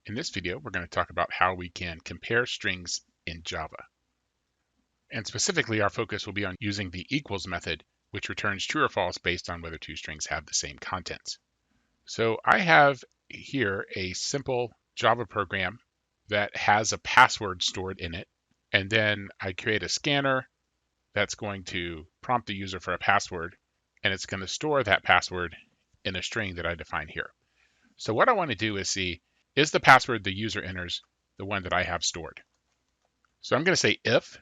In this video, we're going to talk about how we can compare strings in Java. And specifically, our focus will be on using the equals method, which returns true or false based on whether two strings have the same contents. So I have here a simple Java program that has a password stored in it. And then I create a scanner that's going to prompt the user for a password, and it's going to store that password in a string that I define here. So what I want to do is see, is the password the user enters the one that I have stored? So I'm going to say if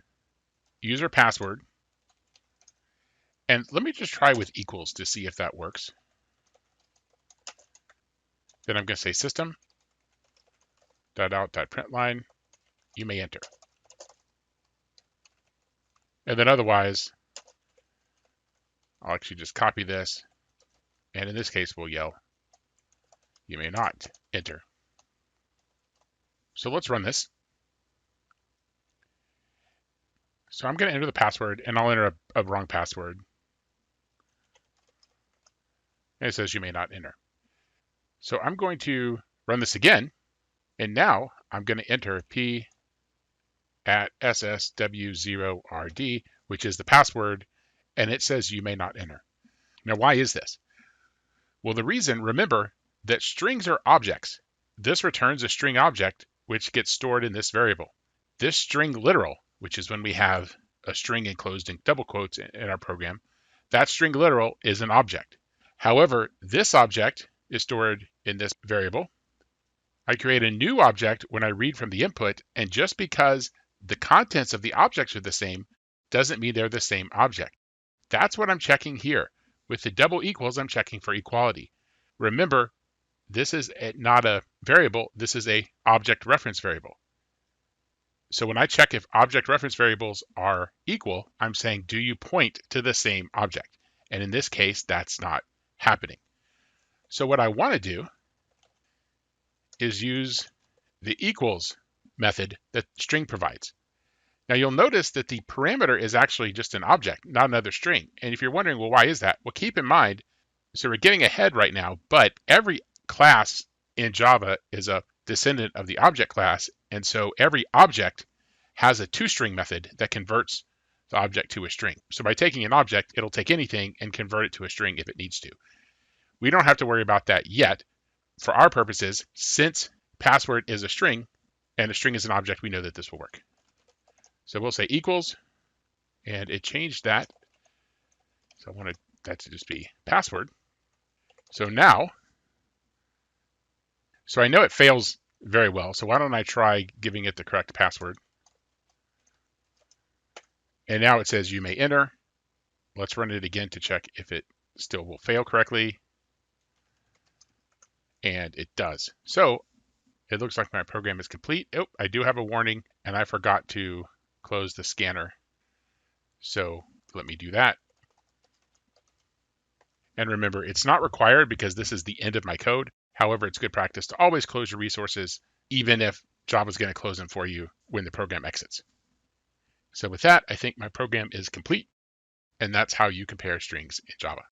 user password, and let me just try with equals to see if that works. Then I'm going to say system.out.println, you may enter. And then otherwise, I'll actually just copy this, and in this case, we'll yell, you may not enter. So let's run this. So I'm going to enter the password, and I'll enter a wrong password. And it says you may not enter. So I'm going to run this again, and now I'm going to enter p at ssw0rd, which is the password, and it says you may not enter. Now, why is this? Well, the reason, remember, that strings are objects. This returns a string object, which gets stored in this variable. This string literal, which is when we have a string enclosed in double quotes in our program, that string literal is an object. However, this object is stored in this variable. I create a new object when I read from the input, and just because the contents of the objects are the same doesn't mean they're the same object. That's what I'm checking here. With the double equals, I'm checking for equality. Remember, this is not a variable, this is a object reference variable. So when I check if object reference variables are equal, I'm saying, do you point to the same object? And in this case, that's not happening. So what I want to do is use the equals method that string provides. Now you'll notice that the parameter is actually just an object, not another string. And if you're wondering, well, why is that? Well, keep in mind, so we're getting ahead right now, but every class in Java is a descendant of the object class. And so every object has a toString method that converts the object to a string. So by taking an object, it'll take anything and convert it to a string if it needs to. We don't have to worry about that yet. For our purposes, since password is a string and a string is an object, we know that this will work. So we'll say equals, and it changed that. So I wanted that to just be password. So now, so I know it fails very well. So why don't I try giving it the correct password? And now it says you may enter. Let's run it again to check if it still will fail correctly. And it does. So it looks like my program is complete. Oh, I do have a warning, and I forgot to close the scanner. So let me do that. And remember, it's not required because this is the end of my code. However, it's good practice to always close your resources, even if Java is going to close them for you when the program exits. So with that, I think my program is complete, and that's how you compare strings in Java.